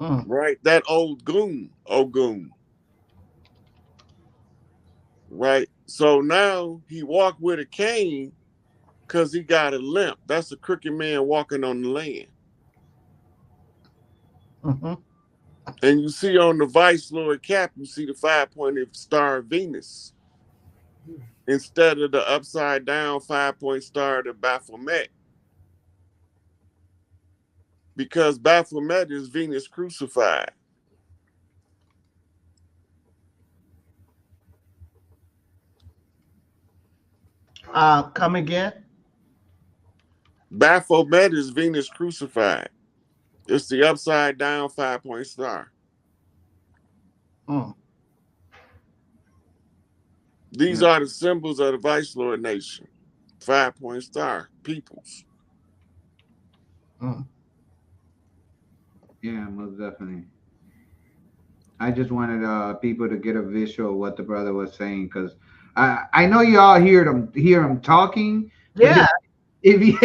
Mm. right? That old goon, Ogun, right? So now he walked with a cane because he got a limp. That's a crooked man walking on the land. Mm-hmm. And you see on the Vice Lord cap, you see the 5-pointed star of Venus instead of the upside down 5-point star of Baphomet. Because Baphomet is Venus crucified. Come again. Baphomet is Venus crucified. It's the upside down 5-point star. Mm. These are the symbols of the Vice Lord nation. 5-point star, peoples. Mm. Yeah, most definitely. I just wanted people to get a visual of what the brother was saying because I know you all hear him talking, but Yeah. if you,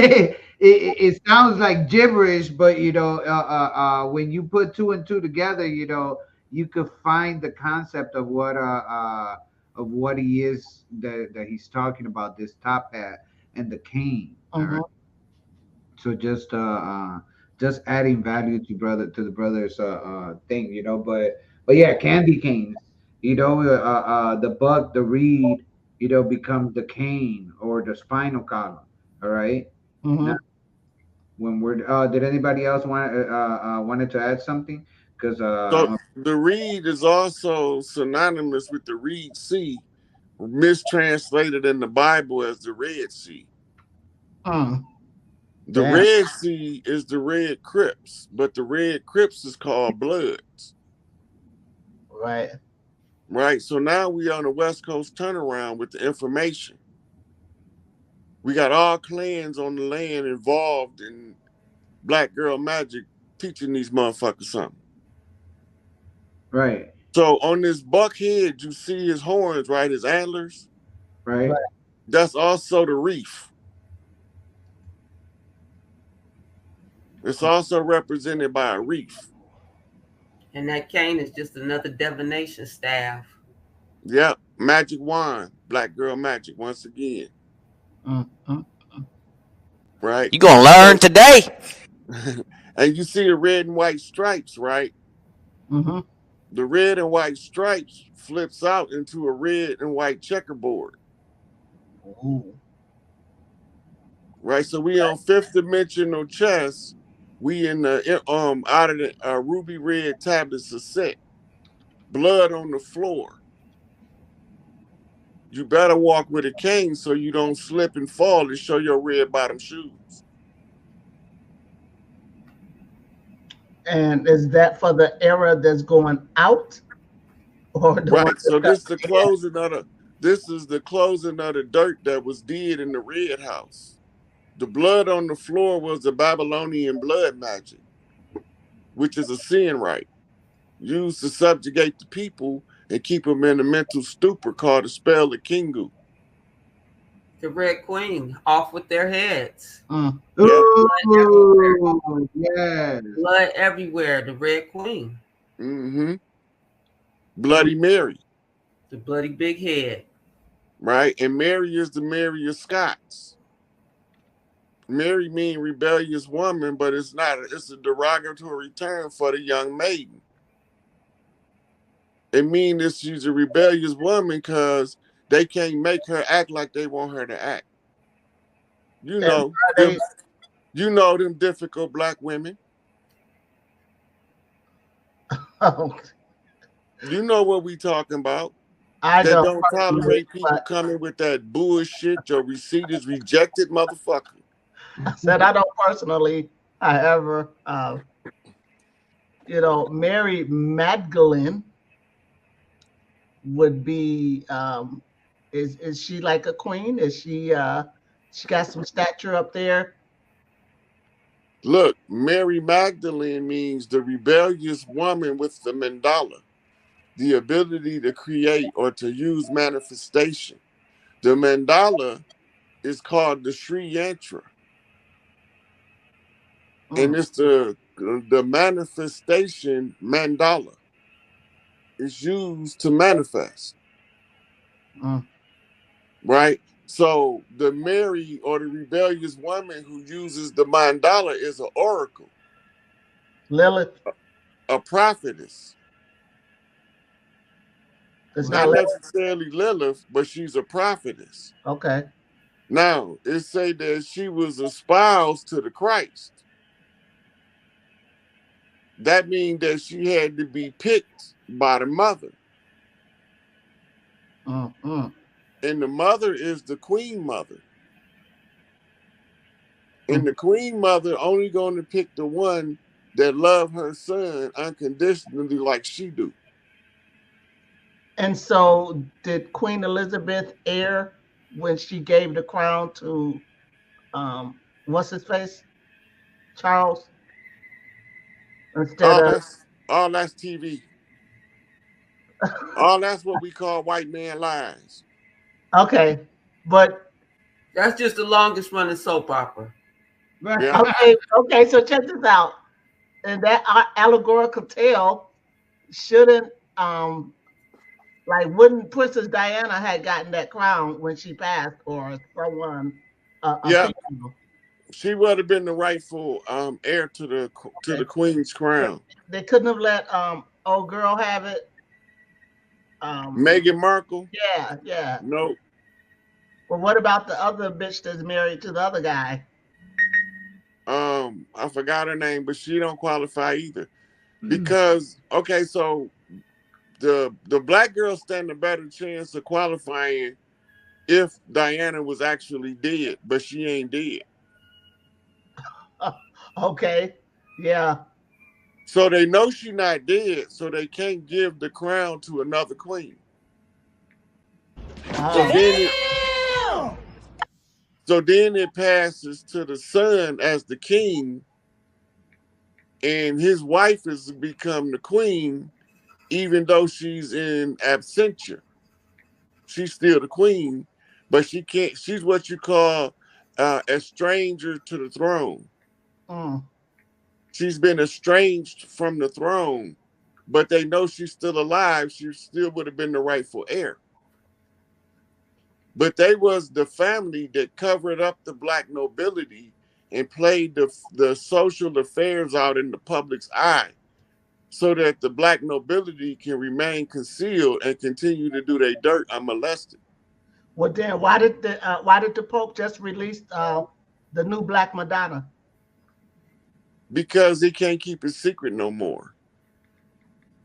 it sounds like gibberish, but when you put two and two together, you could find the concept of what he is that he's talking about, this top hat and the cane. All Mm-hmm. right. So just adding value to the brother's thing, but yeah, candy canes, the buck, the reed, becomes the cane or the spinal column. All right. Now, Mm-hmm. when we're did anybody else wanted to add something? Because So the reed is also synonymous with the Reed Sea, mistranslated in the Bible as the Red Sea. Mm. The Damn. Red Sea is the Red Crips, but the Red Crips is called Bloods. Right. Right? So now we on the West Coast turnaround with the information. We got all clans on the land involved in Black Girl Magic teaching these motherfuckers something. right, So on this buck head, you see his horns, right? His antlers. right, That's also the reef. It's also represented by a reef. And that cane is just another divination staff. Yep. Magic wand, black girl magic once again. Right? You gonna learn today. And you see the red and white stripes, right? Mm-hmm. The red and white stripes flips out into a red and white checkerboard. Ooh. Right? So we on fifth dimensional chess. We in the out of the ruby red tablets of set. Blood on the floor. You better walk with a cane so you don't slip and fall and show your red bottom shoes. And is that for the era that's going out, or the one Right. So that's this is the closing of the dirt that was did in the red house. The blood on the floor was the Babylonian blood magic, which is a sin rite used to subjugate the people and keep them in a mental stupor called the spell of Kingu. The Red Queen, off with their heads. Mm. Ooh, yes. Blood everywhere. The Red Queen. Mm-hmm. Bloody Mary. The bloody big head. Right? And Mary is the Mary of Scots. Mary means rebellious woman, but it's not. It's a derogatory term for the young maiden. It means that she's a rebellious woman because they can't make her act like they want her to act. You know, them difficult black women. Oh. You know what we talking about. I That don't tolerate people coming with that bullshit. Your receipt is rejected, motherfucker. I said I don't personally, however, Mary Magdalene would be, is she like a queen? Is she got some stature up there? Look, Mary Magdalene means the rebellious woman with the mandala, the ability to create or to use manifestation. The mandala is called the Sri Yantra. And it's the manifestation mandala. It's used to manifest. Right? So the Mary or the rebellious woman who uses the mandala is an oracle. Lilith? A prophetess. It's not not necessarily Lilith, but she's a prophetess. Okay. Now, it say that she was espoused to the Christ. That means that she had to be picked by the mother. And the mother is the queen mother. And the queen mother only going to pick the one that love her son unconditionally like she do. And so did Queen Elizabeth err when she gave the crown to what's his face? Charles? Instead of all that's TV. All that's what we call white man lies. Okay. But that's just the longest running soap opera. Yeah. Okay, so check this out. And that allegorical tale shouldn't wouldn't Princess Diana had gotten that crown when she passed, or someone she would have been the rightful heir to the queen's crown. They couldn't have let old girl have it. Meghan Markle? Yeah. Nope. Well, what about the other bitch that's married to the other guy? I forgot her name, but she don't qualify either. Because so the black girl stand a better chance of qualifying if Diana was actually dead, but she ain't dead. Okay. Yeah. So they know she's not dead, so they can't give the crown to another queen. So then it passes to the son as the king, and his wife has become the queen, even though she's in absentia. She's still the queen, but she can't. She's what you call a stranger to the throne. She's been estranged from the throne, but they know she's still alive. She still would have been the rightful heir. But they was the family that covered up the black nobility and played the social affairs out in the public's eye so that the black nobility can remain concealed and continue to do their dirt unmolested. Well, then why did the Pope just release the new Black Madonna? Because he can't keep it secret no more.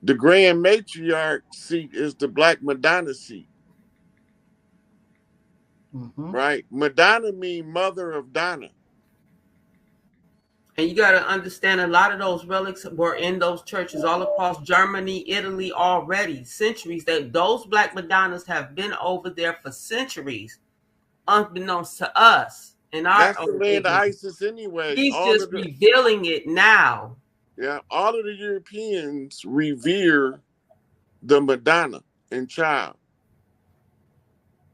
The Grand Matriarch seat is the Black Madonna seat. Right? Madonna means mother of Donna. And you got to understand, a lot of those relics were in those churches all across Germany, Italy already, centuries. That those Black Madonnas have been over there for centuries, unbeknownst to us. And that's the land of ISIS anyway. He's just revealing it now. Yeah, all of the Europeans revere the Madonna and Child,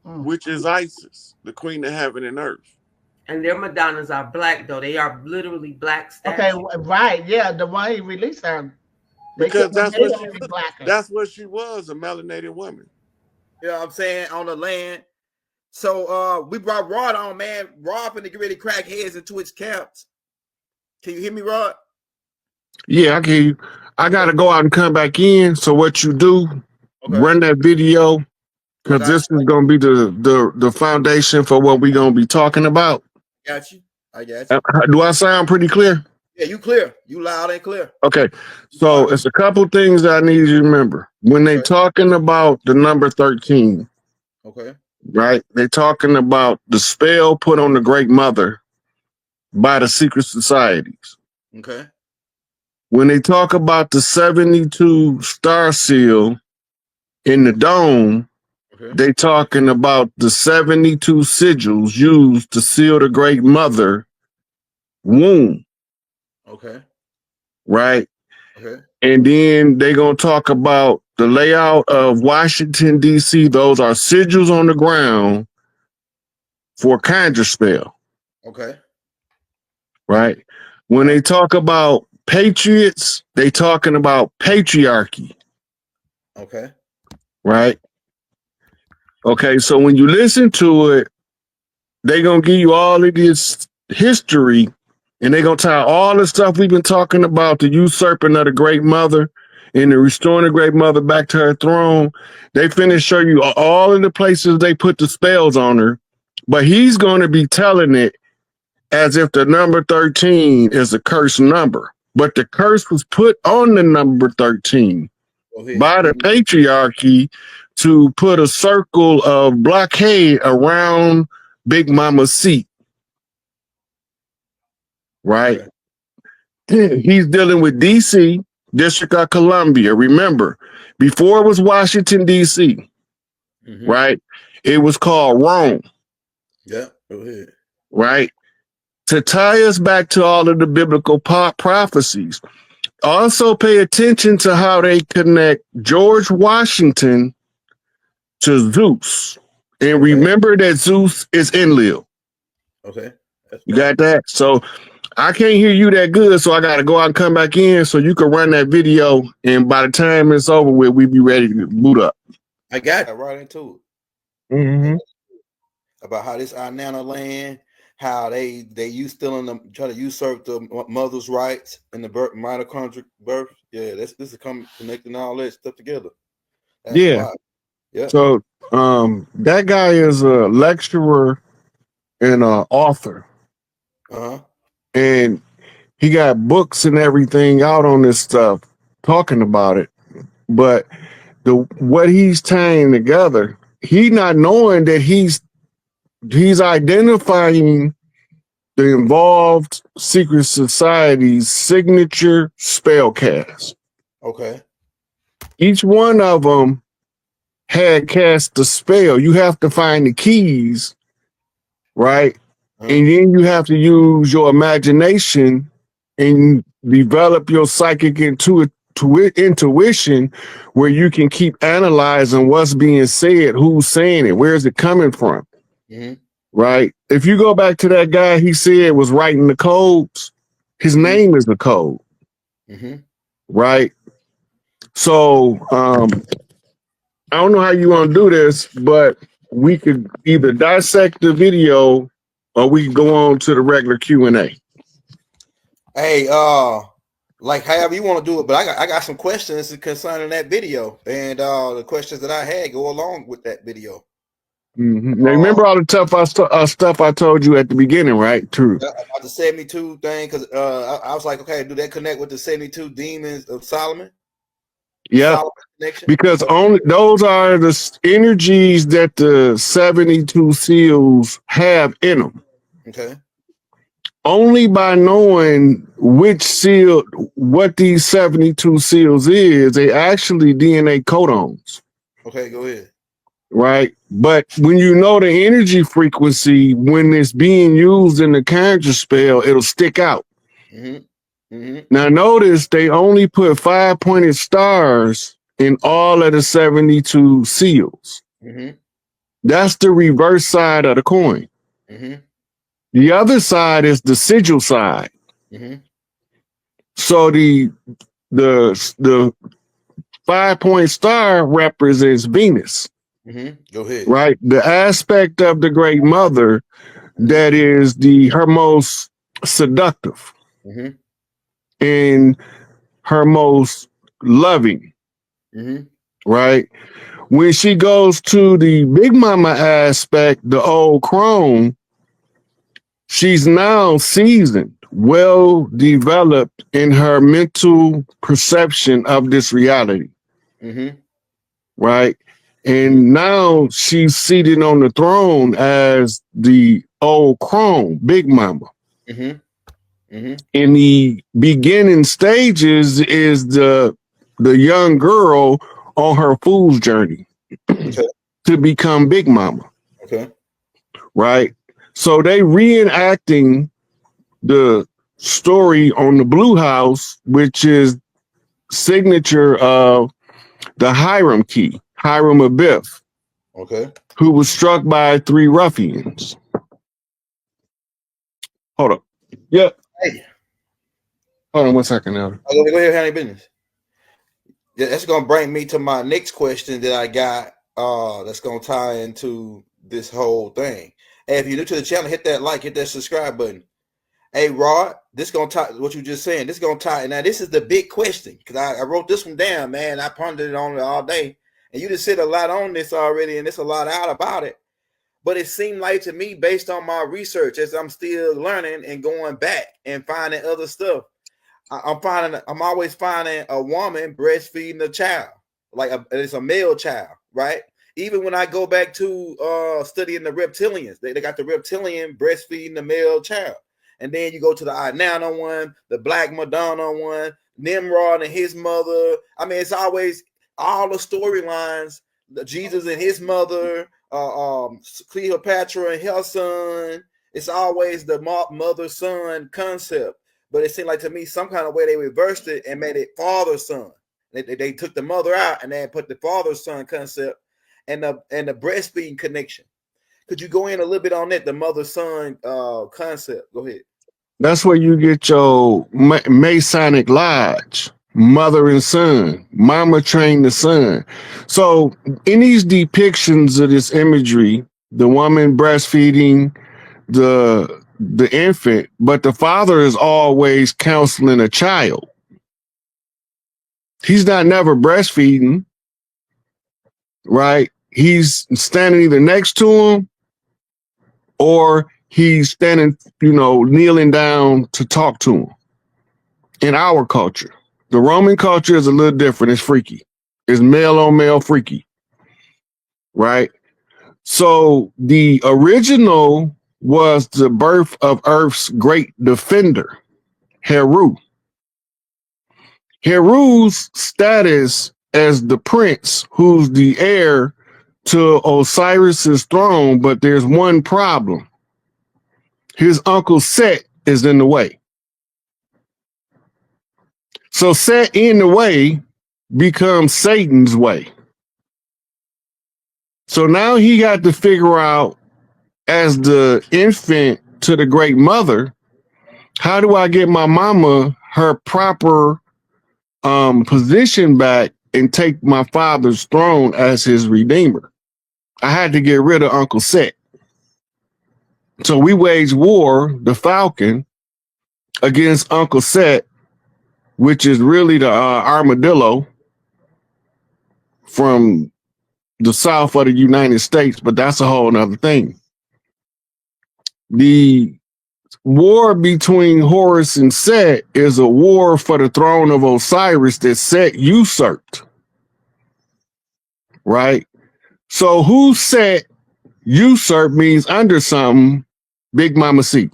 which is Isis, the queen of heaven and earth. And their Madonnas are black, though. They are literally black statues. Okay, right. Yeah, the one he released her. Because that's what she was, a melanated woman. You know what I'm saying? On the land. So we brought Rod on, man. Rod finna get ready to crack heads into its camps. Can you hear me, Rod? Yeah, I can hear you. I gotta go out and come back in. So what you do, run that video, because this is gonna be the foundation for what we're gonna be talking about. Got you. I got you. Do I sound pretty clear? Yeah, you clear. You loud and clear. Okay. So it's a couple things that I need you to remember. When they talking about the number 13, okay, right? They talking about the spell put on the Great Mother by the secret societies. Okay. When they talk about the 72 star seal in the dome, they talking about the 72 sigils used to seal the Great Mother womb. Okay. Right? Okay. And then they gonna talk about the layout of Washington, D.C. Those are sigils on the ground for conjure spell. Okay. Right? When they talk about patriots, they talking about patriarchy. Okay. Right? Okay, so when you listen to it, they gonna give you all of this history, and they gonna tie all the stuff we've been talking about, the usurping of the Great Mother and the restoring the Great Mother back to her throne. They finna show you all of the places they put the spells on her, but he's gonna be telling it as if the number 13 is a cursed number. But the curse was put on the number 13 by the patriarchy to put a circle of blockade around Big Mama's seat. Right? He's dealing with DC, District of Columbia. Remember, before it was Washington, DC, right? It was called Rome. Yeah, go ahead. Right? To tie us back to all of the biblical prophecies. Also pay attention to how they connect George Washington to Zeus. And remember that Zeus is Enlil. Okay. You got that? So I can't hear you that good, so I got to go out and come back in so you can run that video. And by the time it's over with, we'll be ready to boot up. I got it right into it. About how this our Nana land, how they use still try to usurp the mother's rights and the mitochondrial birth. Yeah, this is connecting all that stuff together. That's yeah. Yeah. So that guy is a lecturer and an author. And he got books and everything out on this stuff talking about it. But what he's tying together, he not knowing that he's identifying the involved secret society's signature spell cast. Okay. Each one of them had cast the spell. You have to find the keys, right? And then you have to use your imagination and develop your psychic intuition where you can keep analyzing what's being said, who's saying it, where's it coming from, right? If you go back to that guy he said was writing the codes, his name is the code, right? So I don't know how you want to do this, but we could either dissect the video or we can go on to the regular Q&A. Hey, like however you want to do it, but I got some questions concerning that video, and the questions that I had go along with that video. Now, remember all the tough stuff I told you at the beginning, right? True. About the 72 thing, because I was like, okay, do that connect with the 72 demons of Solomon? Yeah, because only those are the energies that the 72 seals have in them. Okay. Only by knowing which seal, what these 72 seals is, they actually DNA codons. Okay, go ahead. Right. But when you know the energy frequency, when it's being used in the character spell, it'll stick out. Now, notice they only put 5-pointed stars in all of the 72 seals. That's the reverse side of the coin. The other side is the sigil side. So the 5-point star represents Venus. Go ahead. Right, the aspect of the Great Mother that is her most seductive and her most loving. Right, when she goes to the Big Mama aspect, the old crone, she's now seasoned, well developed in her mental perception of this reality. Right. And now she's seated on the throne as the old crone, Big Mama. In the beginning stages is the young girl on her fool's journey to become Big Mama. Right. So they reenacting the story on the Blue House, which is signature of the Hiram key. Hiram Abiff, who was struck by 3 ruffians. Hold up. Yep. Hey. Hold on 1 second now. Go ahead, handle your business. Yeah, that's gonna bring me to my next question that I got. That's gonna tie into this whole thing. Hey, if you're new to the channel, hit that like, hit that subscribe button. Hey, Rod, this gonna tie what you just saying. This gonna tie. Now, this is the big question because I wrote this one down, man. I pondered on it all day. And you just said a lot on this already, and there's a lot out about it. But it seemed like to me, based on my research, as I'm still learning and going back and finding other stuff, I'm always finding a woman breastfeeding a child, like it's a male child, right? Even when I go back to studying the reptilians, they got the reptilian breastfeeding the male child. And then you go to the Inanna one, the Black Madonna one, Nimrod and his mother. I mean, it's always all the storylines, Jesus and his mother, Cleopatra and her son. It's always the mother-son concept. But it seemed like to me some kind of way they reversed it and made it father-son. They took the mother out and then put the father-son concept and the breastfeeding connection. Could you go in a little bit on that, the mother-son concept? Go ahead. That's where you get your Masonic Lodge, mother and son, mama trained the son. So in these depictions of this imagery, the woman breastfeeding the infant, but the father is always counseling a child. He's not never breastfeeding, right? He's standing either next to him or he's standing, kneeling down to talk to him. In our culture, the Roman culture is a little different. It's freaky. It's male on male freaky, right? So the original was the birth of Earth's great defender, Heru. Heru's status as the prince who's the heir to Osiris's throne, but there's one problem. His uncle Set is in the way. So Set in the way becomes Satan's way. So now he got to figure out, as the infant to the Great Mother, how do I get my mama her proper position back and take my father's throne as his redeemer, I had to get rid of Uncle Set. So we waged war, the Falcon, against Uncle Set, which is really the armadillo from the south of the United States, but that's a whole nother thing. The war between Horus and Set is a war for the throne of Osiris that Set usurped, right? So who Set usurped means under something, Big Mama C.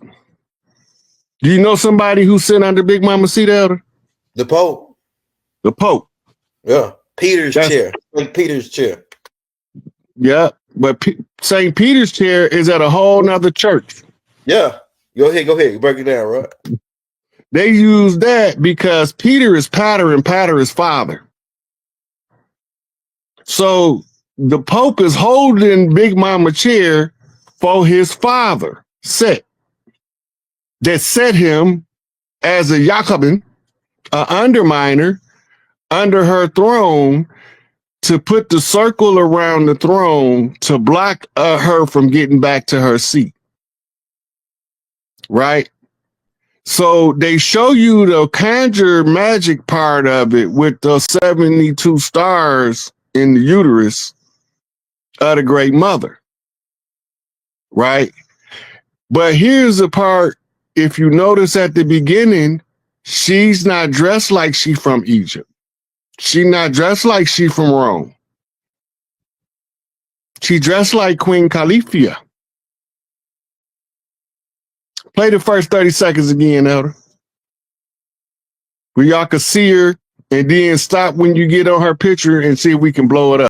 Do you know somebody who sit under Big Mama C, Elder? The Pope. The Pope. Yeah. Peter's chair. St. Peter's chair. Yeah, but St. Peter's chair is at a whole nother church. Yeah. Go ahead. Break it down, right? They use that because Peter is Pater and Pater is Father. So the Pope is holding Big Mama chair for his father, Set, that set him as a Jacobin, an underminer, under her throne to put the circle around the throne to block her from getting back to her seat. Right? So they show you the conjure magic part of it with the 72 stars in the uterus of the Great Mother. Right? But here's the part, if you notice at the beginning, she's not dressed like she from Egypt. She's not dressed like she from Rome. She dressed like Queen Califia. Play the first 30 seconds again, Elder. Where y'all can see her and then stop when you get on her picture and see if we can blow it up.